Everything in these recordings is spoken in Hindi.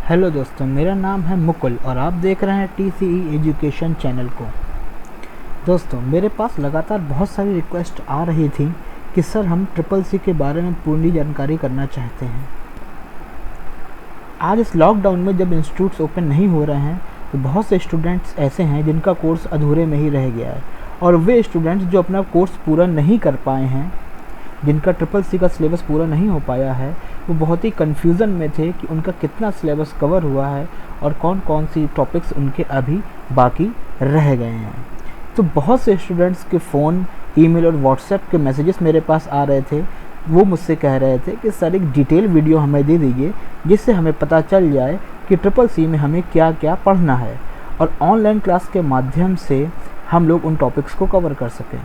हेलो दोस्तों, मेरा नाम है मुकुल और आप देख रहे हैं TCE एजुकेशन चैनल को। दोस्तों, मेरे पास लगातार बहुत सारी रिक्वेस्ट आ रही थी कि सर हम CCC के बारे में पूरी जानकारी करना चाहते हैं। आज इस लॉकडाउन में जब इंस्टीट्यूट्स ओपन नहीं हो रहे हैं तो बहुत से स्टूडेंट्स ऐसे हैं जिनका कोर्स अधूरे में ही रह गया है, और वे स्टूडेंट्स जो अपना कोर्स पूरा नहीं कर पाए हैं, जिनका CCC का सिलेबस पूरा नहीं हो पाया है, वो बहुत ही कन्फ्यूज़न में थे कि उनका कितना सिलेबस कवर हुआ है और कौन कौन सी टॉपिक्स उनके अभी बाकी रह गए हैं। तो बहुत से स्टूडेंट्स के फ़ोन, ईमेल और व्हाट्सएप के मैसेजेस मेरे पास आ रहे थे। वो मुझसे कह रहे थे कि सर एक डिटेल वीडियो हमें दे दीजिए जिससे हमें पता चल जाए कि CCC में हमें क्या क्या पढ़ना है और ऑनलाइन क्लास के माध्यम से हम लोग उन टॉपिक्स को कवर कर सकें।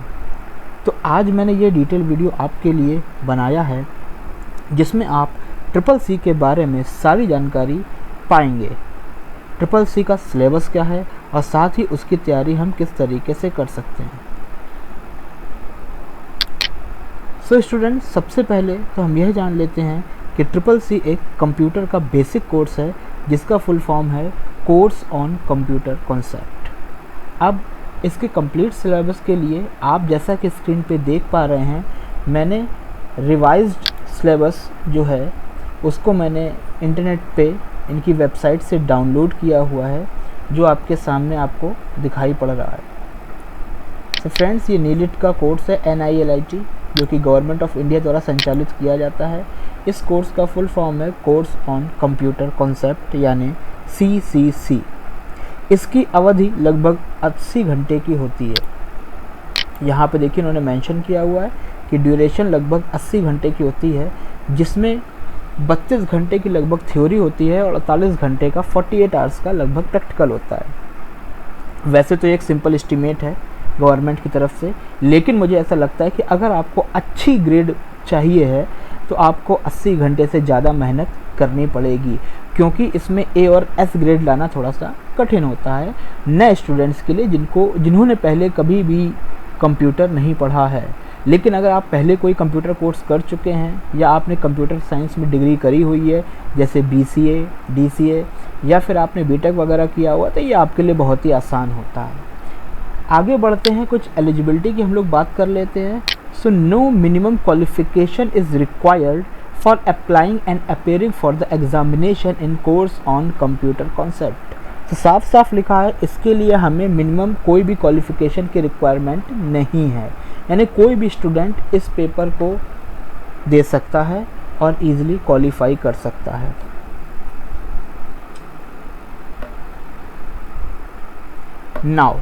तो आज मैंने ये डिटेल वीडियो आपके लिए बनाया है जिसमें आप CCC के बारे में सारी जानकारी पाएंगे। CCC का सिलेबस क्या है और साथ ही उसकी तैयारी हम किस तरीके से कर सकते हैं। सो स्टूडेंट, सबसे पहले तो हम यह जान लेते हैं कि CCC एक कंप्यूटर का बेसिक कोर्स है जिसका फुल फॉर्म है कोर्स ऑन कंप्यूटर कॉन्सेप्ट। अब इसके कंप्लीट सिलेबस के लिए आप जैसा कि स्क्रीन पे देख पा रहे हैं, मैंने रिवाइज्ड सिलेबस जो है उसको मैंने इंटरनेट पे इनकी वेबसाइट से डाउनलोड किया हुआ है, जो आपके सामने आपको दिखाई पड़ रहा है। तो फ्रेंड्स, ये नीलिट का कोर्स है NILIT, जो कि गवर्नमेंट ऑफ इंडिया द्वारा संचालित किया जाता है। इस कोर्स का फुल फॉर्म है कोर्स ऑन कंप्यूटर कॉन्सेप्ट यानी CCC। इसकी अवधि लगभग 80 घंटे की होती है। यहाँ पे देखिए उन्होंने मेंशन किया हुआ है कि ड्यूरेशन लगभग 80 घंटे की होती है, जिसमें 32 घंटे की लगभग थ्योरी होती है और 48 घंटे का 48 आवर्स का लगभग प्रैक्टिकल होता है। वैसे तो एक सिंपल एस्टीमेट है गवर्नमेंट की तरफ से, लेकिन मुझे ऐसा लगता है कि अगर आपको अच्छी ग्रेड चाहिए है तो आपको 80 घंटे से ज़्यादा मेहनत करनी पड़ेगी, क्योंकि इसमें A और S ग्रेड लाना थोड़ा सा कठिन होता है नए स्टूडेंट्स के लिए जिन्होंने पहले कभी भी कंप्यूटर नहीं पढ़ा है। लेकिन अगर आप पहले कोई कंप्यूटर कोर्स कर चुके हैं या आपने कंप्यूटर साइंस में डिग्री करी हुई है, जैसे BCA, DCA या फिर आपने BTech वगैरह किया हुआ, तो ये आपके लिए बहुत ही आसान होता है। आगे बढ़ते हैं, कुछ एलिजिबिलिटी की हम लोग बात कर लेते हैं। So no minimum qualification is required for applying and appearing for the examination in course on computer concept. तो साफ साफ लिखा है, इसके लिए हमें मिनिमम कोई भी क्वालिफिकेशन की रिक्वायरमेंट नहीं है, यानी कोई भी स्टूडेंट इस पेपर को दे सकता है और इजीली क्वालिफाई कर सकता है। नाउ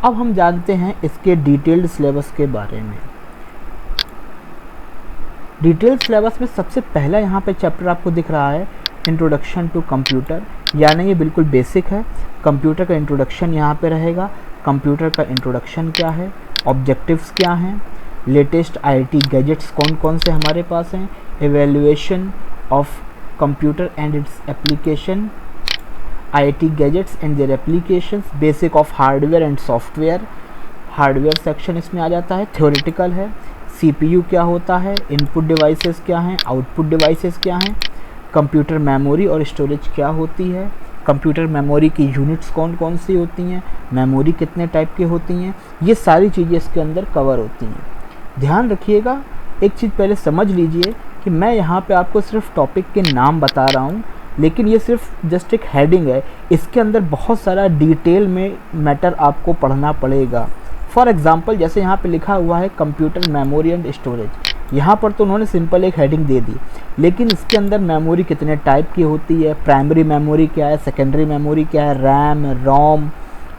अब हम जानते हैं इसके डिटेल्ड सिलेबस के बारे में। डिटेल्ड सिलेबस में सबसे पहला यहाँ पे चैप्टर आपको दिख रहा है इंट्रोडक्शन टू कंप्यूटर, यानी ये बिल्कुल बेसिक है। कंप्यूटर का इंट्रोडक्शन यहाँ पे रहेगा। कंप्यूटर का इंट्रोडक्शन क्या है, ऑब्जेक्टिव्स क्या हैं, लेटेस्ट IT गैजेट्स कौन कौन से हमारे पास हैं, evaluation of computer and its application, IT gadgets and their applications, basic of hardware and software. Hardware section इसमें आ जाता है, थ्योरेटिकल है। CPU क्या होता है, इनपुट डिवाइसेस क्या हैं, आउटपुट डिवाइसेस क्या हैं, कंप्यूटर मेमोरी और स्टोरेज क्या होती है, कंप्यूटर मेमोरी की यूनिट्स कौन कौन सी होती हैं, मेमोरी कितने टाइप की होती हैं, ये सारी चीज़ें इसके अंदर कवर होती हैं। ध्यान रखिएगा, एक चीज़ पहले समझ लीजिए कि मैं यहाँ पे आपको सिर्फ टॉपिक के नाम बता रहा हूँ, लेकिन ये सिर्फ जस्ट एक हेडिंग है। इसके अंदर बहुत सारा डिटेल में मैटर आपको पढ़ना पड़ेगा। फॉर एग्जांपल, जैसे यहाँ पे लिखा हुआ है कंप्यूटर मेमोरी एंड स्टोरेज, यहाँ पर तो उन्होंने सिंपल एक हेडिंग दे दी, लेकिन इसके अंदर मेमोरी कितने टाइप की होती है, प्राइमरी मेमोरी क्या है, सेकेंडरी मेमोरी क्या है, रैम, रोम,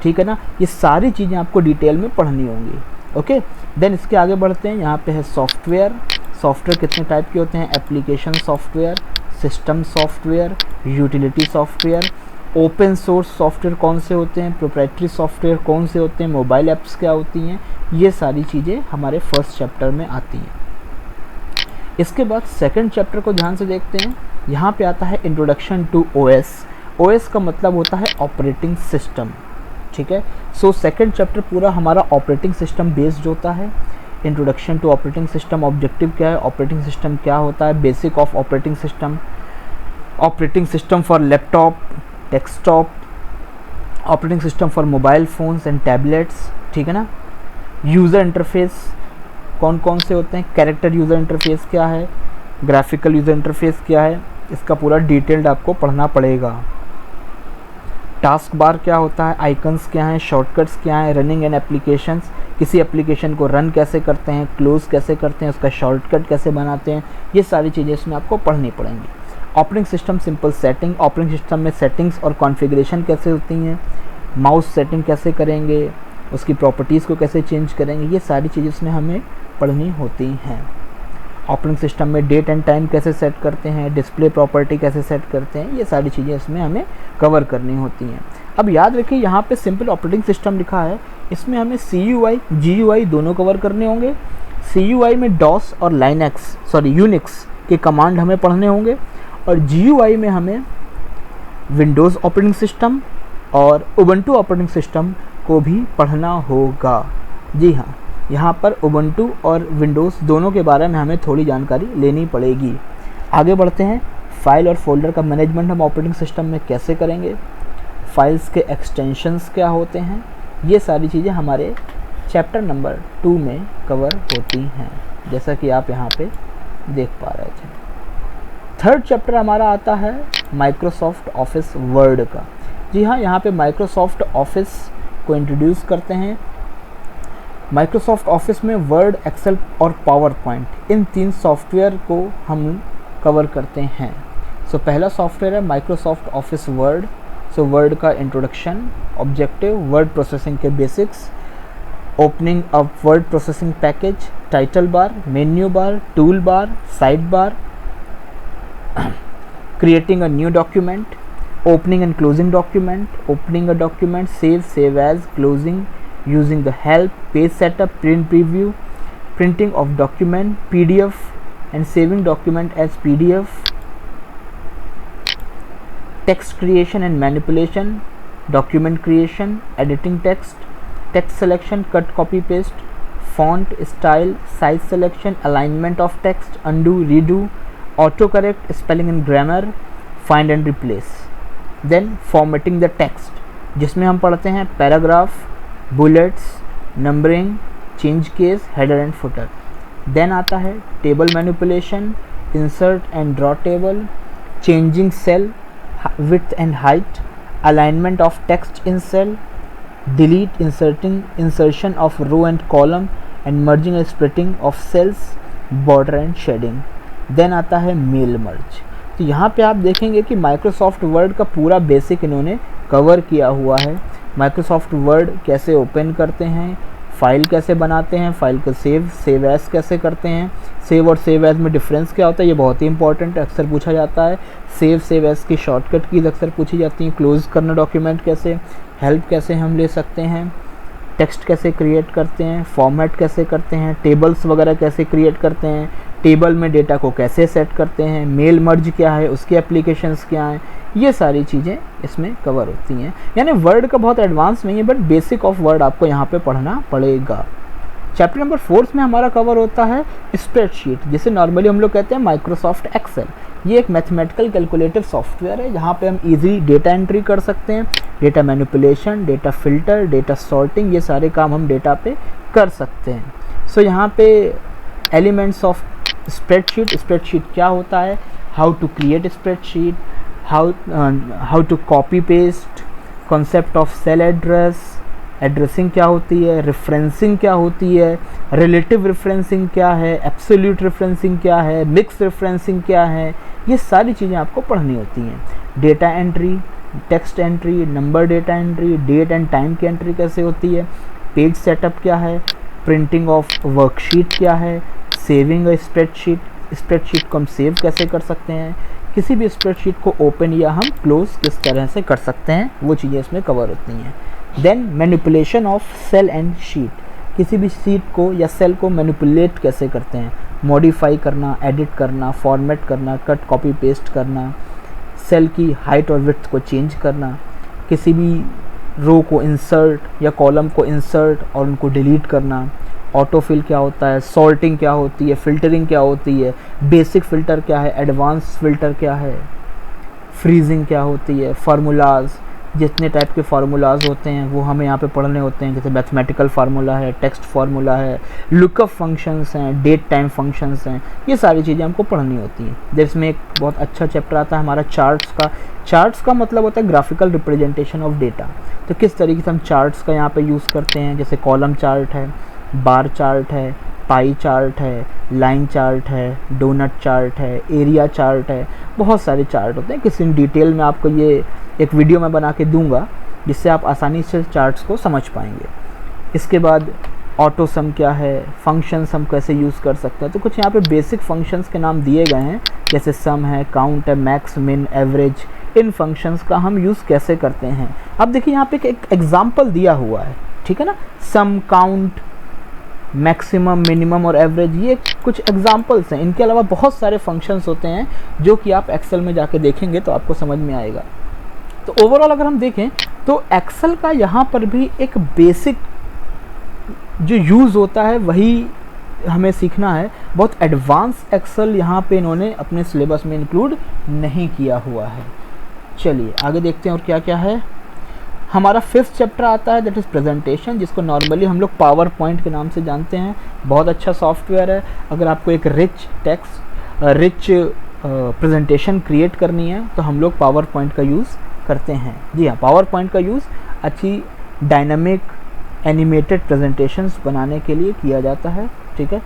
ठीक है ना, ये सारी चीज़ें आपको डिटेल में पढ़नी होंगी। ओके, देन इसके आगे बढ़ते हैं। यहाँ पे है सॉफ्टवेयर। सॉफ्टवेयर कितने टाइप के होते हैं, application software, system software, utility software, open source software कौन से होते हैं, प्रोप्राइटरी सॉफ्टवेयर कौन से होते हैं, मोबाइल ऐप्स क्या होती हैं, ये सारी चीज़ें हमारे फर्स्ट चैप्टर में आती हैं। इसके बाद सेकंड चैप्टर को ध्यान से देखते हैं। यहाँ पे आता है इंट्रोडक्शन टू OS। OS का मतलब होता है ऑपरेटिंग सिस्टम, ठीक है। सो सेकंड चैप्टर पूरा हमारा ऑपरेटिंग सिस्टम बेस्ड होता है। Introduction to operating system, objective क्या है, ऑपरेटिंग सिस्टम क्या होता है, basic of operating system, operating system for laptop, desktop, operating system for mobile phones and tablets, ठीक है ना। यूज़र इंटरफेस कौन कौन से होते हैं, कैरेक्टर यूज़र इंटरफेस क्या है, ग्राफिकल यूज़र इंटरफेस क्या है, इसका पूरा डिटेल्ड आपको पढ़ना पड़ेगा। टास्क बार क्या होता है, आइकन्स क्या हैं, शॉर्टकट्स क्या हैं, रनिंग एंड एप्लीकेशंस, किसी एप्लीकेशन को रन कैसे करते हैं, क्लोज कैसे करते हैं, उसका शॉर्टकट कैसे बनाते हैं, ये सारी चीज़ें इसमें आपको पढ़नी पड़ेंगी। Operating system simple setting, operating system में सेटिंग्स और कॉन्फ़िगरेशन कैसे होती हैं, माउस सेटिंग कैसे करेंगे, उसकी प्रॉपर्टीज़ को कैसे चेंज करेंगे, ये सारी चीज़ें इसमें हमें पढ़नी होती हैं। ऑपरेटिंग सिस्टम में डेट एंड टाइम कैसे सेट करते हैं, डिस्प्ले प्रॉपर्टी कैसे सेट करते हैं, ये सारी चीज़ें इसमें हमें कवर करनी होती हैं। अब याद रखिए यहाँ पे सिंपल ऑपरेटिंग सिस्टम लिखा है, इसमें हमें CUI GUI दोनों कवर करने होंगे। CUI में DOS और यूनिक्स के कमांड हमें पढ़ने होंगे, और GUI में हमें विंडोज़ ऑपरेटिंग सिस्टम और उबंटू ऑपरेटिंग सिस्टम को भी पढ़ना होगा। जी हाँ, यहाँ पर उबंटू और विंडोज़ दोनों के बारे में हमें थोड़ी जानकारी लेनी पड़ेगी। आगे बढ़ते हैं। फाइल और फोल्डर का मैनेजमेंट हम ऑपरेटिंग सिस्टम में कैसे करेंगे, फाइल्स के एक्सटेंशंस क्या होते हैं, ये सारी चीज़ें हमारे चैप्टर नंबर 2 में कवर होती हैं, जैसा कि आप यहाँ पे देख पा रहे थे। थर्ड चैप्टर हमारा आता है माइक्रोसॉफ्ट ऑफिस वर्ड का। जी हाँ, यहाँ पे माइक्रोसॉफ्ट ऑफिस को इंट्रोड्यूस करते हैं। माइक्रोसॉफ्ट ऑफिस में वर्ड, एक्सेल और पावर पॉइंट, इन 3 सॉफ्टवेयर को हम कवर करते हैं। सो पहला सॉफ्टवेयर है Microsoft office word. So word का इंट्रोडक्शन, ऑब्जेक्टिव, वर्ड प्रोसेसिंग के basics, opening up word processing package, title bar, menu bar, tool bar, side bar, creating a new document, opening and closing document, opening a document, save as, closing, using the help, page setup, print preview, printing of document, PDF and saving document as PDF, text creation and manipulation, document creation, editing text, text selection, cut, copy, paste, font, style, size selection, alignment of text, undo, redo, autocorrect, spelling and grammar, find and replace, then formatting the text, जिसमें हम पढ़ते हैं paragraph, bullets, numbering, change case, header and footer. Then आता है table manipulation, insert and draw table, changing cell width and height, alignment of text in cell, delete, insertion of row and column and merging and splitting of cells, border and shading. Then आता है मेल मर्ज। तो यहाँ पे आप देखेंगे कि माइक्रोसॉफ्ट वर्ड का पूरा बेसिक इन्होंने कवर किया हुआ है। माइक्रोसॉफ्ट वर्ड कैसे ओपन करते हैं, फाइल कैसे बनाते हैं, फाइल को सेव एज कैसे करते हैं, सेव और सेव एज में डिफरेंस क्या होता है, ये बहुत ही इंपॉर्टेंट है, अक्सर पूछा जाता है। सेव एज की शॉर्टकट कीज अक्सर पूछी जाती हैं। क्लोज करना डॉक्यूमेंट कैसे, हेल्प कैसे हम ले सकते हैं, टेक्स्ट कैसे क्रिएट करते हैं, फॉर्मेट कैसे करते हैं, टेबल्स वगैरह कैसे क्रिएट करते हैं, टेबल में डेटा को कैसे सेट करते हैं, मेल मर्ज क्या है, उसकी एप्लीकेशंस क्या हैं, ये सारी चीज़ें इसमें कवर होती हैं। यानी वर्ड का बहुत एडवांस नहीं है, बट बेसिक ऑफ वर्ड आपको यहाँ पे पढ़ना पड़ेगा। चैप्टर नंबर 4 में हमारा कवर होता है स्प्रेडशीट, जिसे नॉर्मली हम लोग कहते हैं माइक्रोसॉफ्ट एक्सेल। ये एक मैथमेटिकल कैलकुलेटिव सॉफ्टवेयर है, जहाँ पे हम इजीली डेटा एंट्री कर सकते हैं, data manipulation, data filter, data sorting, ये सारे काम हम डेटा पे कर सकते हैं। सो यहाँ पे एलिमेंट्स ऑफ स्प्रेडशीट क्या होता है, how to create spreadsheet, how to copy paste, concept of cell addressing क्या होती है, रेफरेंसिंग क्या होती है, रिलेटिव रेफरेंसिंग क्या है, एब्सोल्यूट रेफरेंसिंग क्या है, मिक्स रेफरेंसिंग क्या है, ये सारी चीज़ें आपको पढ़नी होती हैं। Data entry, text entry, number data entry, date and time की एंट्री कैसे होती है, पेज सेटअप क्या है, प्रिंटिंग ऑफ वर्कशीट क्या है, सेविंग अ स्प्रेडशीट को हम सेव कैसे कर सकते हैं, किसी भी स्प्रेडशीट को ओपन या हम क्लोज किस तरह से कर सकते हैं, वो चीज़ें इसमें कवर होती हैं। Then manipulation of cell and sheet, किसी भी शीट को या सेल को मैनिपुलेट कैसे करते हैं, मॉडिफाई करना, एडिट करना, फॉर्मेट करना, कट कॉपी पेस्ट करना, सेल की हाइट और विड्थ को चेंज करना, किसी भी रो को इंसर्ट या कॉलम को इंसर्ट और उनको डिलीट करना, ऑटोफिल क्या होता है, सॉर्टिंग क्या होती है, फिल्टरिंग क्या होती है, बेसिक फ़िल्टर क्या है, एडवांस फ़िल्टर क्या है, फ्रीजिंग क्या होती है, फार्मूलाज, जितने टाइप के फार्मूलाज होते हैं वो हमें यहाँ पे पढ़ने होते हैं, जैसे मैथमेटिकल फार्मूला है, टेक्स्ट फार्मूला है, लुकअप फंक्शंस हैं, डेट टाइम फंक्शंस हैं, ये सारी चीज़ें हमको पढ़नी होती हैं। जिसमें एक बहुत अच्छा चैप्टर आता है हमारा चार्ट्स का। चार्ट्स का मतलब होता है ग्राफिकल रिप्रेजेंटेशन ऑफ डेटा। तो किस तरीके से हम चार्ट्स का यहाँ पे यूज़ करते हैं, जैसे कॉलम चार्ट है, बार चार्ट है, पाई चार्ट है, लाइन चार्ट है, डोनट चार्ट है, एरिया चार्ट है, बहुत सारे चार्ट होते हैं। किसी डिटेल में आपको ये एक वीडियो मैं बना के दूंगा जिससे आप आसानी से चार्ट्स को समझ पाएंगे। इसके बाद ऑटो सम क्या है, फंक्शंस हम कैसे यूज़ कर सकते हैं। तो कुछ यहाँ पे बेसिक फंक्शंस के नाम दिए गए हैं, जैसे सम है, काउंट है, मैक्स, मिन, एवरेज। इन फंक्शंस का हम यूज़ कैसे करते हैं। अब देखिए यहाँ पे एक एग्जाम्पल दिया हुआ है, ठीक है ना। सम, काउंट, मैक्सिमम, मिनिमम और एवरेज, ये कुछ एग्जांपल्स हैं। इनके अलावा बहुत सारे फंक्शंस होते हैं जो कि आप एक्सेल में जाके देखेंगे तो आपको समझ में आएगा। तो ओवरऑल अगर हम देखें तो एक्सेल का यहाँ पर भी एक बेसिक जो यूज़ होता है वही हमें सीखना है। बहुत एडवांस एक्सेल यहाँ पे इन्होंने अपने सिलेबस में इंक्लूड नहीं किया हुआ है। चलिए आगे देखते हैं और क्या क्या है। हमारा 5th चैप्टर आता है, दैट इज़ प्रेजेंटेशन, जिसको नॉर्मली हम लोग पावर पॉइंट के नाम से जानते हैं। बहुत अच्छा सॉफ्टवेयर है। अगर आपको एक रिच प्रेजेंटेशन क्रिएट करनी है तो हम लोग पावर पॉइंट का यूज़ करते हैं। जी हाँ, पावर पॉइंट का यूज़ अच्छी डायनामिक एनिमेटेड प्रेजेंटेशंस बनाने के लिए किया जाता है, ठीक है।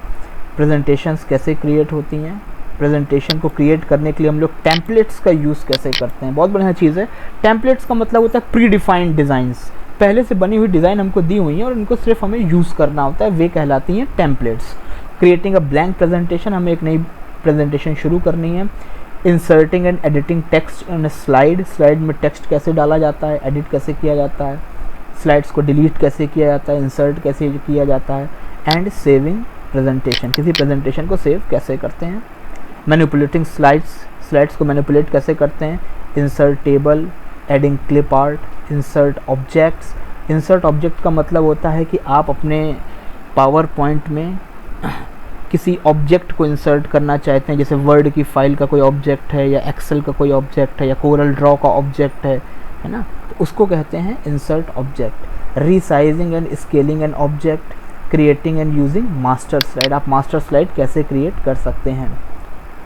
प्रेजेंटेशंस कैसे क्रिएट होती हैं, प्रेजेंटेशन को क्रिएट करने के लिए हम लोग टेम्पलेट्स का यूज़ कैसे करते हैं, बहुत बढ़िया चीज़ है। टेम्पलेट्स का मतलब होता है प्री डिफाइंड डिज़ाइंस, पहले से बनी हुई डिज़ाइन हमको दी हुई है और इनको सिर्फ हमें यूज़ करना होता है, वे कहलाती हैं templates. Creating a blank presentation, हमें एक नई प्रेजेंटेशन शुरू करनी है। Inserting and editing text in slide, slide में टेक्स्ट कैसे डाला जाता है, एडिट कैसे किया जाता है, स्लाइड्स को डिलीट कैसे किया जाता है, इंसर्ट कैसे किया जाता है। एंड सेविंग प्रेजेंटेशन, किसी प्रेजेंटेशन को सेव कैसे करते हैं। मैनिपुलेटिंग स्लाइड्स, स्लाइड्स को मैनिपुलेट कैसे करते हैं। Insert table, adding clip art, insert objects. Insert object का मतलब होता है कि आप अपने पावर पॉइंट में किसी ऑब्जेक्ट को इंसर्ट करना चाहते हैं, जैसे वर्ड की फाइल का कोई ऑब्जेक्ट है या एक्सेल का कोई ऑब्जेक्ट है या कोरल ड्रॉ का ऑब्जेक्ट है ना, तो उसको कहते हैं insert object. Resizing and scaling an object, creating and using master slide, आप मास्टर स्लाइड कैसे क्रिएट कर सकते हैं।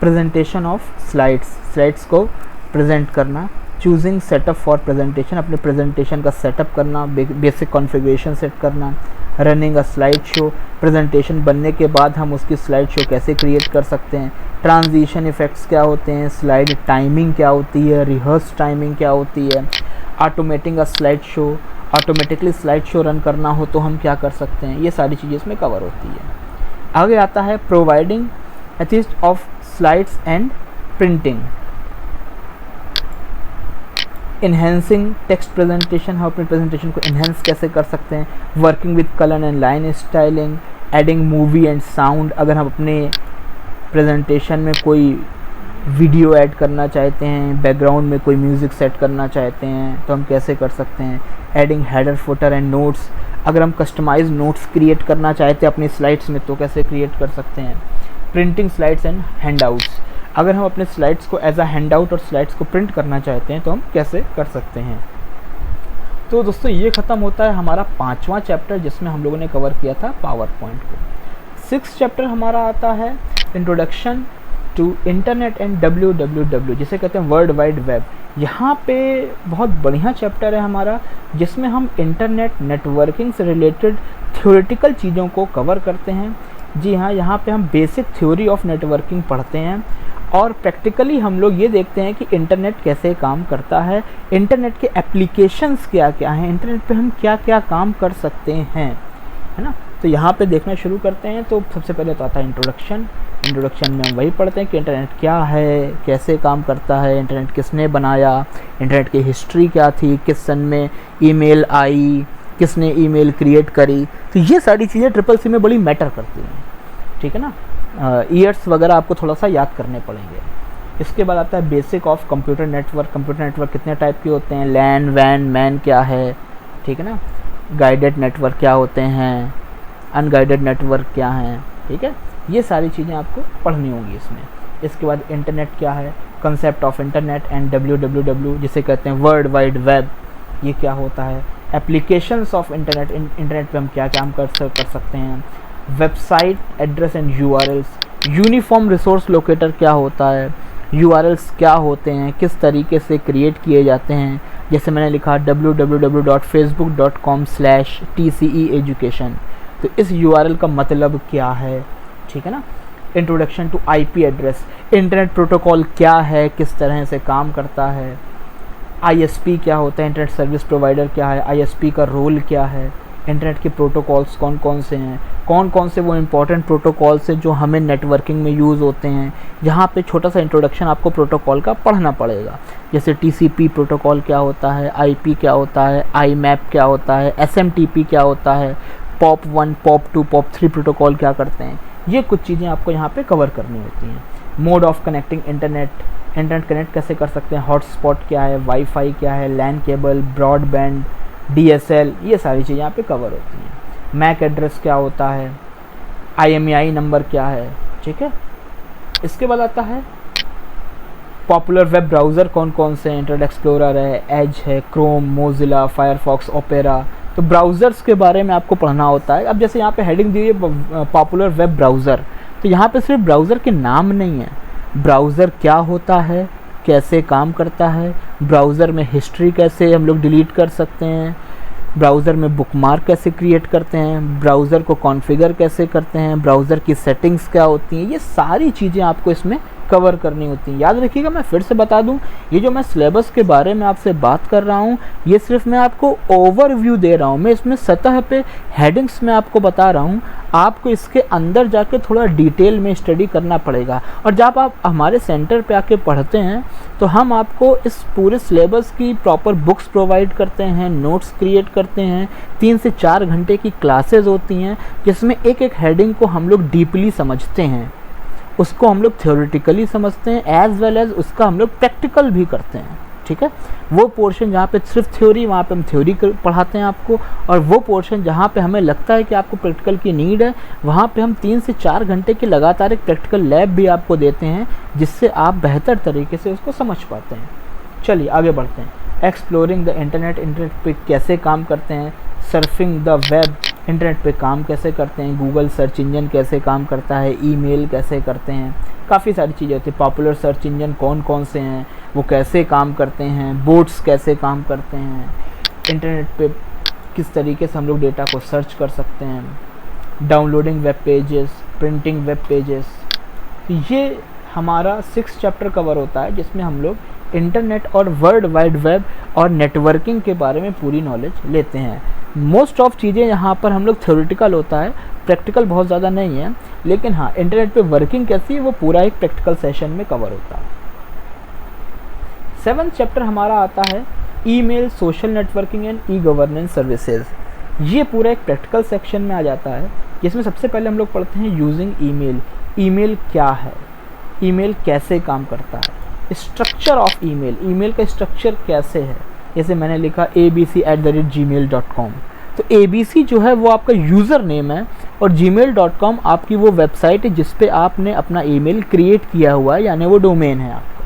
प्रेजेंटेशन ऑफ स्लाइड्स, स्लाइड्स को प्रेजेंट करना। चूजिंग सेटअप फॉर प्रेजेंटेशन, अपने प्रेजेंटेशन का सेटअप करना, बेसिक कॉन्फ़िगरेशन सेट करना। Running a slide show, presentation बनने के बाद हम उसकी स्लाइड शो कैसे क्रिएट कर सकते हैं। ट्रांजिशन इफ़ेक्ट्स क्या होते हैं, स्लाइड टाइमिंग क्या होती है, रिहर्स टाइमिंग क्या होती है। ऑटोमेटिंग अ slide show, automatically slide show run करना हो तो हम क्या कर सकते हैं, ये सारी चीज़ें इसमें कवर होती है। आगे आता है providing atheist of slides and printing. Enhancing text presentation, हम अपने प्रेजेंटेशन को इन्हेंस कैसे कर सकते हैं। Working with colour and line styling. Adding movie and sound, अगर हम अपने प्रेजेंटेशन में कोई वीडियो ऐड करना चाहते हैं, बैकग्राउंड में कोई म्यूज़िक सेट करना चाहते हैं तो हम कैसे कर सकते हैं। Adding header, footer and notes, अगर हम कस्टमाइज नोट्स क्रिएट करना चाहते हैं अपनी स्लाइड्स में तो कैसे क्रिएट कर सकते हैं। प्रिंटिंग स्लाइड्स एंड हैंडआउट्स, अगर हम अपने स्लाइड्स को एज अ हैंडआउट और स्लाइड्स को प्रिंट करना चाहते हैं तो हम कैसे कर सकते हैं। तो दोस्तों ये ख़त्म होता है हमारा 5वां चैप्टर जिसमें हम लोगों ने कवर किया था पावर पॉइंट को। 6th चैप्टर हमारा आता है introduction to internet and WWW, जिसे कहते हैं वर्ल्ड वाइड वेब। यहाँ पे बहुत बढ़िया चैप्टर है हमारा जिसमें हम इंटरनेट नेटवर्किंग से रिलेटेड थ्योरेटिकल चीज़ों को कवर करते हैं। जी हाँ, यहाँ पे हम बेसिक थ्योरी ऑफ नेटवर्किंग पढ़ते हैं और प्रैक्टिकली हम लोग ये देखते हैं कि इंटरनेट कैसे काम करता है, इंटरनेट के एप्लीकेशंस क्या क्या हैं, इंटरनेट पे हम क्या क्या काम कर सकते हैं, है ना। तो यहाँ पे देखना शुरू करते हैं। तो सबसे पहले तो आता है इंट्रोडक्शन। इंट्रोडक्शन में हम वही पढ़ते हैं कि इंटरनेट क्या है, कैसे काम करता है, इंटरनेट किसने बनाया, इंटरनेट की हिस्ट्री क्या थी, किस सन में ईमेल आई, किसने ईमेल क्रिएट करी। तो ये सारी चीज़ें CCC में बड़ी मैटर करती हैं, ठीक है ना। ईयर्स वगैरह आपको थोड़ा सा याद करने पड़ेंगे। इसके बाद आता है basic of computer network. Computer network कितने टाइप के होते हैं, लैन, वैन, मैन क्या है, ठीक है ना। गाइडेड नेटवर्क क्या होते हैं, अनगाइडेड नेटवर्क क्या हैं, ठीक है। ये सारी चीज़ें आपको पढ़नी होंगी इसमें। इसके बाद इंटरनेट क्या है, concept of internet and WWW जिसे कहते हैं वर्ल्ड वाइड वेब, ये क्या होता है, एप्लीकेशंस ऑफ इंटरनेट, इंटरनेट पे हम क्या काम कर सकते हैं, website address and URLs, uniform resource locator क्या होता है, URLs क्या होते हैं, किस तरीके से क्रिएट किए जाते हैं, जैसे मैंने लिखा www.facebook.com/TCE-education, तो इस URL का मतलब क्या है, ठीक है ना। Introduction to IP address, internet protocol क्या है, किस तरह से काम करता है, ISP क्या होता है, इंटरनेट सर्विस प्रोवाइडर क्या है, ISP का रोल क्या है, इंटरनेट के प्रोटोकॉल्स कौन कौन से हैं, कौन कौन से वो इम्पॉर्टेंट प्रोटोकॉल्स हैं जो हमें नेटवर्किंग में यूज़ होते हैं। यहाँ पे छोटा सा इंट्रोडक्शन आपको प्रोटोकॉल का पढ़ना पड़ेगा, जैसे TCP प्रोटोकॉल क्या होता है, IP क्या होता है, IMAP क्या होता है, SMTP क्या होता है, POP1, POP2, POP3 प्रोटोकॉल क्या करते हैं, ये कुछ चीज़ें आपको यहाँ पे कवर करनी होती हैं। Mode of connecting internet, internet connect कैसे कर सकते हैं, हॉटस्पॉट क्या है, वाईफाई क्या है, लैन केबल, ब्रॉडबैंड, DSL, ये सारी चीज़ें यहाँ पे कवर होती हैं। मैक एड्रेस क्या होता है, IMEI नंबर क्या है, ठीक है। इसके बाद आता है पॉपुलर वेब ब्राउज़र कौन कौन से हैं, इंटरनेट एक्सप्लोरर है, एज है, क्रोम, मोजिला, फायरफॉक्स, ओपेरा, तो ब्राउज़र्स के बारे में आपको पढ़ना होता है। अब जैसे यहाँ पे हेडिंग दी है पॉपुलर वेब ब्राउज़र, तो यहाँ पे सिर्फ ब्राउज़र के नाम नहीं है, ब्राउज़र क्या होता है, कैसे काम करता है, ब्राउज़र में हिस्ट्री कैसे हम लोग डिलीट कर सकते हैं, ब्राउज़र में बुकमार्क कैसे क्रिएट करते हैं, ब्राउज़र को कॉन्फ़िगर कैसे करते हैं, ब्राउज़र की सेटिंग्स क्या होती हैं, ये सारी चीज़ें आपको इसमें कवर करनी होती हैं। याद रखिएगा, मैं फिर से बता दूं, ये जो मैं सिलेबस के बारे में आपसे बात कर रहा हूं, ये सिर्फ मैं आपको ओवरव्यू दे रहा हूं, मैं इसमें सतह पे हेडिंग्स में आपको बता रहा हूं, आपको इसके अंदर जाके थोड़ा डिटेल में स्टडी करना पड़ेगा। और जब आप हमारे सेंटर पे आके पढ़ते हैं तो हम आपको इस पूरे सिलेबस की प्रॉपर बुक्स प्रोवाइड करते हैं, नोट्स क्रिएट करते हैं, 3 से 4 घंटे की क्लासेस होती हैं जिसमें एक एक हेडिंग को हम लोग डीपली समझते हैं, उसको हम लोग थ्योरेटिकली समझते हैं, एज वेल एज उसका हम लोग प्रैक्टिकल भी करते हैं, ठीक है। वो पोर्शन जहाँ पे सिर्फ थ्योरी, वहाँ पे हम थ्योरी पढ़ाते हैं आपको, और वो पोर्शन जहाँ पे हमें लगता है कि आपको प्रैक्टिकल की नीड है, वहाँ पे हम 3 से 4 घंटे की लगातार एक प्रैक्टिकल लैब भी आपको देते हैं, जिससे आप बेहतर तरीके से उसको समझ पाते हैं। चलिए आगे बढ़ते हैं। एक्सप्लोरिंग द इंटरनेट, इंटरनेट पे कैसे काम करते हैं, सर्फिंग द वेब, इंटरनेट पे काम कैसे करते हैं, गूगल सर्च इंजन कैसे काम करता है, ईमेल कैसे करते हैं, काफ़ी सारी चीज़ें होती हैं। पॉपुलर सर्च इंजन कौन कौन से हैं, वो कैसे काम करते हैं, बोट्स कैसे काम करते हैं, इंटरनेट पे किस तरीके से हम लोग डेटा को सर्च कर सकते हैं, downloading web pages, printing web pages, ये हमारा 6 चैप्टर कवर होता है, जिसमें हम लोग इंटरनेट और वर्ल्ड वाइड वेब और नेटवर्किंग के बारे में पूरी नॉलेज लेते हैं। मोस्ट ऑफ चीज़ें यहाँ पर हम लोग थ्योरेटिकल होता है, प्रैक्टिकल बहुत ज़्यादा नहीं है, लेकिन हाँ इंटरनेट पे वर्किंग कैसी है वो पूरा एक प्रैक्टिकल सेशन में कवर होता है। 7th चैप्टर हमारा आता है email, social networking and e governance services. ये पूरा एक प्रैक्टिकल सेक्शन में आ जाता है, जिसमें सबसे पहले हम लोग पढ़ते हैं यूजिंग ईमेल। ईमेल क्या है, ईमेल कैसे काम करता है, स्ट्रक्चर ऑफ ईमेल, ईमेल का स्ट्रक्चर कैसे है। जैसे मैंने लिखा abc@gmail.com, तो abc जो है वो आपका यूज़र नेम है और gmail.com आपकी वो वेबसाइट है जिस पे आपने अपना ईमेल क्रिएट किया हुआ है, यानी वो डोमेन है आपका।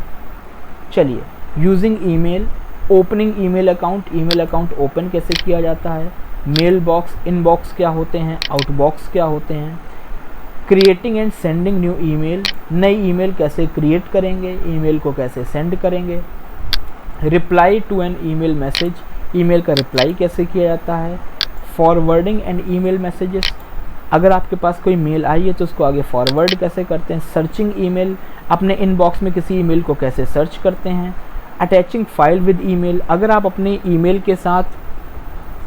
चलिए, using email, opening email account, email account open कैसे किया जाता है, मेल बॉक्स, इनबॉक्स क्या होते हैं, आउटबॉक्स क्या होते हैं, creating and sending new email, नई ईमेल कैसे क्रिएट करेंगे, ईमेल को कैसे सेंड करेंगे, reply to an email message, email का रिप्लाई कैसे किया जाता है, फॉरवर्डिंग एंड ईमेल मैसेजेस, अगर आपके पास कोई मेल आई है तो उसको आगे फॉरवर्ड कैसे करते हैं, सर्चिंग ईमेल, अपने इनबॉक्स में किसी ईमेल को कैसे सर्च करते हैं, अटैचिंग फाइल विद ईमेल, अगर आप अपने ईमेल के साथ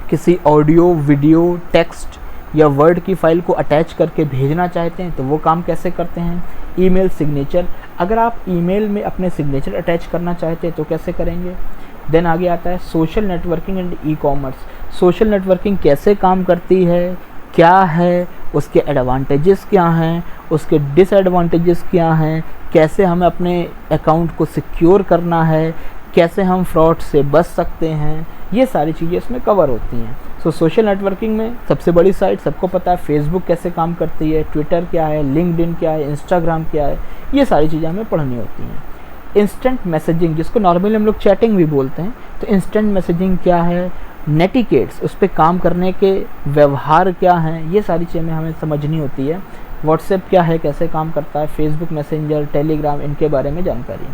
किसी ऑडियो, वीडियो, टेक्स्ट या वर्ड की फ़ाइल को अटैच करके भेजना चाहते हैं तो वो काम कैसे करते हैं, ईमेल सिग्नेचर, अगर आप ईमेल में अपने सिग्नेचर अटैच करना चाहते हैं तो कैसे करेंगे। देन आगे आता है social networking and e commerce. Social networking कैसे काम करती है, क्या है, उसके एडवांटेजेस क्या हैं, उसके डिसएडवांटेजेस क्या हैं, कैसे हमें अपने अकाउंट को सिक्योर करना है, कैसे हम फ्रॉड से बच सकते हैं, ये सारी चीज़ें इसमें कवर होती हैं। सो सोशल नेटवर्किंग में सबसे बड़ी साइट सबको पता है फेसबुक कैसे काम करती है, ट्विटर क्या है, लिंक्डइन क्या है, इंस्टाग्राम क्या है, ये सारी चीज़ें हमें पढ़नी होती हैं। इंस्टेंट मैसेजिंग, जिसको नॉर्मली हम लोग चैटिंग भी बोलते हैं, तो इंस्टेंट मैसेजिंग क्या है, नेटिकेट्स, उस पर काम करने के व्यवहार क्या हैं, ये सारी चीज़ें हमें समझनी होती है। व्हाट्सएप क्या है, कैसे काम करता है, फेसबुक मैसेंजर, टेलीग्राम, इनके बारे में जानकारी।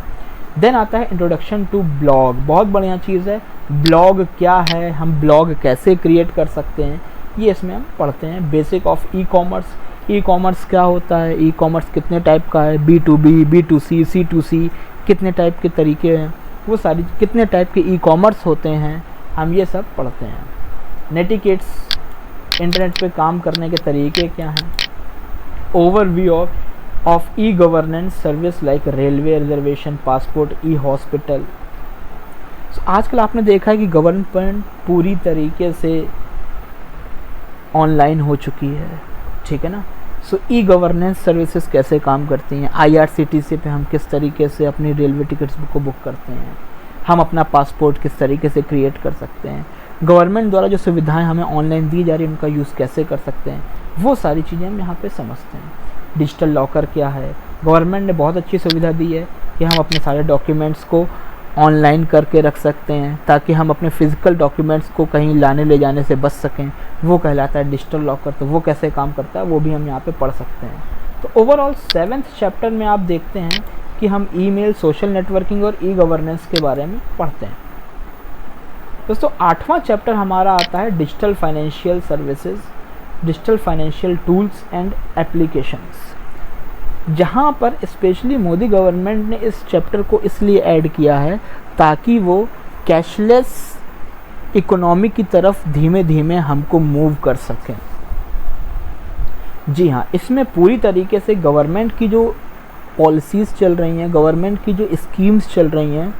देन आता है इंट्रोडक्शन टू ब्लॉग, बहुत बढ़िया चीज़ है। ब्लॉग क्या है, हम ब्लॉग कैसे क्रिएट कर सकते हैं, ये इसमें हम पढ़ते हैं। Basic of e commerce, e commerce क्या होता है, ई कॉमर्स कितने टाइप का है, B2B, B2C, C2C, कितने टाइप के तरीके हैं, वो सारी कितने टाइप के ई कॉमर्स होते हैं, हम ये सब पढ़ते हैं। नेटिकेट्स, इंटरनेट पे काम करने के तरीके क्या हैं। Overview of e governance service like railway reservation, passport, E hospital. आजकल आपने देखा है कि गवर्नमेंट पूरी तरीके से ऑनलाइन हो चुकी है, ठीक है ना। सो ई गवर्नेंस सर्विसेज कैसे काम करती हैं, IRCTC पे हम किस तरीके से अपनी रेलवे टिकट्स को बुक करते हैं, हम अपना पासपोर्ट किस तरीके से क्रिएट कर सकते हैं, गवर्नमेंट द्वारा जो सुविधाएं हमें ऑनलाइन दी जा रही हैं उनका यूज़ कैसे कर सकते हैं, वो सारी चीज़ें हम यहाँ पे समझते हैं। डिजिटल लॉकर क्या है, गवर्नमेंट ने बहुत अच्छी सुविधा दी है कि हम अपने सारे डॉक्यूमेंट्स को ऑनलाइन करके रख सकते हैं ताकि हम अपने फिज़िकल डॉक्यूमेंट्स को कहीं लाने ले जाने से बच सकें, वो कहलाता है डिजिटल लॉकर। तो वो कैसे काम करता है वो भी हम यहाँ पे पढ़ सकते हैं। तो ओवरऑल 7th चैप्टर में आप देखते हैं कि हम ईमेल, सोशल नेटवर्किंग और ई गवर्नेंस के बारे में पढ़ते हैं। दोस्तों 8वां चैप्टर हमारा आता है digital financial services, digital financial tools and applications, जहाँ पर स्पेशली मोदी गवर्नमेंट ने इस चैप्टर को इसलिए ऐड किया है ताकि वो कैशलेस इकोनॉमी की तरफ धीमे धीमे हमको मूव कर सकें। जी हाँ, इसमें पूरी तरीके से गवर्नमेंट की जो पॉलिसीज़ चल रही हैं, गवर्नमेंट की जो स्कीम्स चल रही हैं,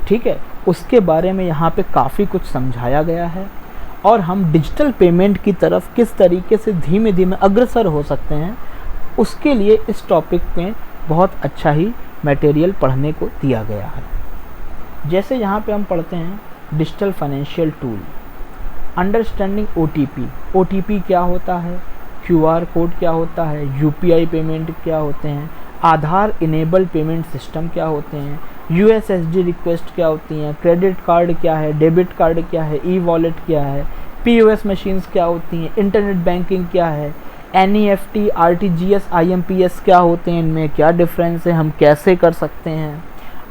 ठीक है, उसके बारे में यहाँ पे काफ़ी कुछ समझाया गया है और हम डिजिटल पेमेंट की तरफ किस तरीके से धीमे धीमे अग्रसर हो सकते हैं, उसके लिए इस टॉपिक में बहुत अच्छा ही मटेरियल पढ़ने को दिया गया है। जैसे यहाँ पे हम पढ़ते हैं digital financial tool, understanding OTP क्या होता है, QR कोड क्या होता है, UPI पेमेंट क्या होते हैं, आधार इनेबल पेमेंट सिस्टम क्या होते हैं, USSD रिक्वेस्ट क्या होती हैं, क्रेडिट कार्ड क्या है, डेबिट कार्ड क्या है, ई वॉलेट क्या है, POS मशीन्स क्या होती हैं, इंटरनेट बैंकिंग क्या है, NEFT, RTGS, IMPS क्या होते हैं, इनमें क्या डिफरेंस है, हम कैसे कर सकते हैं,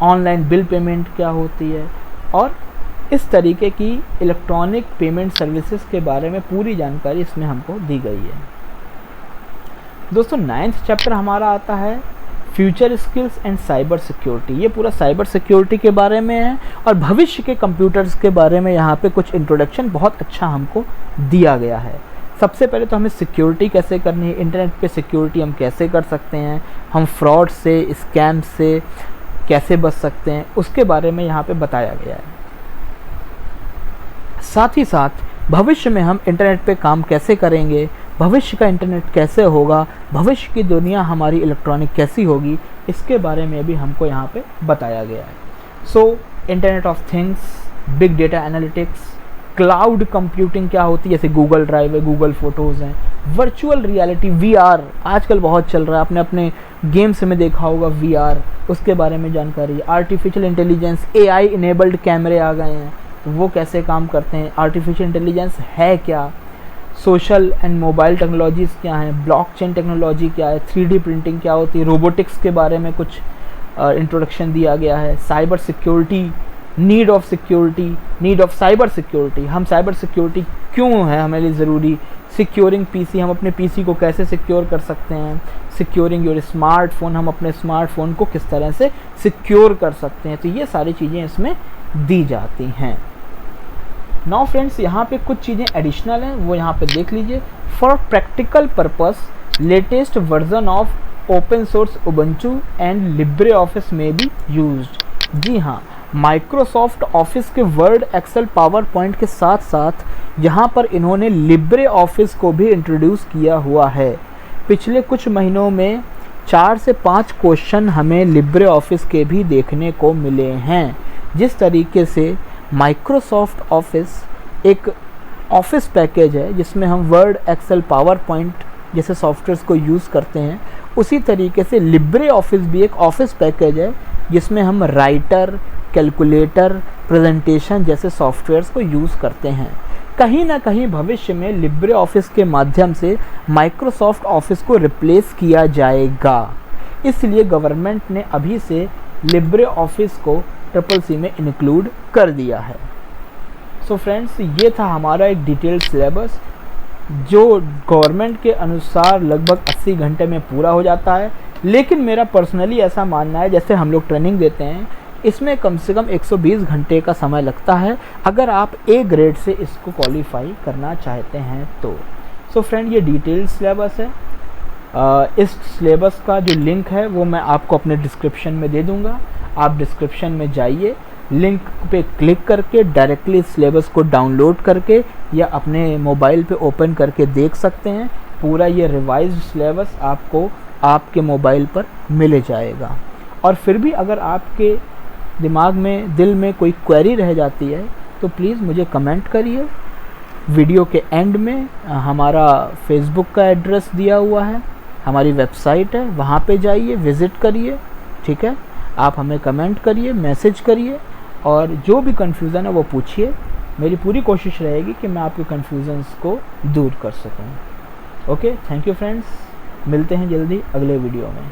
ऑनलाइन बिल पेमेंट क्या होती है, और इस तरीके की इलेक्ट्रॉनिक पेमेंट सर्विसेज के बारे में पूरी जानकारी इसमें हमको दी गई है। दोस्तों 9th चैप्टर हमारा आता है future skills and cyber security. ये पूरा साइबर सिक्योरिटी के बारे में है और भविष्य के कंप्यूटर्स के बारे में यहाँ पे कुछ इंट्रोडक्शन बहुत अच्छा हमको दिया गया है। सबसे पहले तो हमें सिक्योरिटी कैसे करनी है, इंटरनेट पे सिक्योरिटी हम कैसे कर सकते हैं, हम फ्रॉड से, स्कैम से कैसे बच सकते हैं, उसके बारे में यहाँ पे बताया गया है। साथ ही साथ भविष्य में हम इंटरनेट पे काम कैसे करेंगे, भविष्य का इंटरनेट कैसे होगा, भविष्य की दुनिया हमारी इलेक्ट्रॉनिक कैसी होगी, इसके बारे में भी हमको यहाँ पे बताया गया है। So internet of things, big data analytics, cloud computing क्या होती है, जैसे गूगल ड्राइव है, गूगल फोटोज़ हैं, वर्चुअल रियलिटी VR आजकल बहुत चल रहा है, आपने अपने गेम्स में देखा होगा VR, उसके बारे में जानकारी। आर्टिफिशियल इंटेलिजेंस, AI इनेबल्ड कैमरे आ गए हैं, तो वो कैसे काम करते हैं, आर्टिफिशियल इंटेलिजेंस है क्या, सोशल एंड मोबाइल टेक्नोलॉजीज़ क्या हैं, ब्लॉकचेन टेक्नोलॉजी क्या है, 3D प्रिंटिंग क्या होती है, रोबोटिक्स के बारे में कुछ इंट्रोडक्शन दिया गया है। Cyber security, need of security, need of cyber security, हम साइबर सिक्योरिटी क्यों है हमारे लिए ज़रूरी, सिक्योरिंग PC, हम अपने PC को कैसे सिक्योर कर सकते हैं, सिक्योरिंग योर स्मार्टफोन, हम अपने स्मार्टफोन को किस तरह से सिक्योर कर सकते हैं, तो ये सारी चीज़ें इसमें दी जाती हैं। नाउ फ्रेंड्स, यहाँ पे कुछ चीज़ें एडिशनल हैं, वो यहाँ पे देख लीजिए। For practical purpose latest version of open source Ubuntu and Libre office में बी यूज्ड। जी हाँ, माइक्रोसॉफ्ट ऑफिस के वर्ड, एक्सेल, पावर पॉइंट के साथ साथ यहाँ पर इन्होंने लिब्रे ऑफिस को भी इंट्रोड्यूस किया हुआ है। पिछले कुछ महीनों में 4 से 5 क्वेश्चन हमें लिब्रे ऑफिस के भी देखने को मिले हैं। जिस तरीके से माइक्रोसॉफ्ट ऑफिस एक ऑफिस पैकेज है जिसमें हम वर्ड, एक्सेल, पावर पॉइंट जैसे सॉफ्टवेयर्स को यूज़ करते हैं, उसी तरीके से लिब्रे ऑफिस भी एक ऑफिस पैकेज है जिसमें हम राइटर, कैलकुलेटर, प्रेजेंटेशन जैसे सॉफ्टवेयर्स को यूज़ करते हैं। कहीं ना कहीं भविष्य में लिब्रे ऑफिस के माध्यम से माइक्रोसॉफ्ट ऑफिस को रिप्लेस किया जाएगा, इसलिए गवर्नमेंट ने अभी से लिब्रे ऑफिस को CCC में इंक्लूड कर दिया है। सो फ्रेंड्स, ये था हमारा एक डिटेल्ड सिलेबस जो गवर्नमेंट के अनुसार लगभग 80 घंटे में पूरा हो जाता है, लेकिन मेरा पर्सनली ऐसा मानना है, जैसे हम लोग ट्रेनिंग देते हैं, इसमें कम से कम 120 घंटे का समय लगता है अगर आप A ग्रेड से इसको क्वालिफाई करना चाहते हैं तो। सो फ्रेंड, ये डिटेल्ड सिलेबस है। इस सिलेबस का जो लिंक है वो मैं आपको अपने डिस्क्रिप्शन में दे दूंगा। आप डिस्क्रिप्शन में जाइए, लिंक पे क्लिक करके डायरेक्टली सिलेबस को डाउनलोड करके या अपने मोबाइल पे ओपन करके देख सकते हैं। पूरा ये रिवाइज्ड सिलेबस आपको आपके मोबाइल पर मिल जाएगा। और फिर भी अगर आपके दिमाग में, दिल में कोई क्वेरी रह जाती है तो प्लीज़ मुझे कमेंट करिए। वीडियो के एंड में हमारा फेसबुक का एड्रेस दिया हुआ है, हमारी वेबसाइट है, वहाँ पे जाइए, विज़िट करिए, ठीक है। आप हमें कमेंट करिए, मैसेज करिए और जो भी कन्फ्यूज़न है वो पूछिए। मेरी पूरी कोशिश रहेगी कि मैं आपके कन्फ्यूज़न्स को दूर कर सकूँ। ओके, थैंक यू फ्रेंड्स, मिलते हैं जल्दी अगले वीडियो में।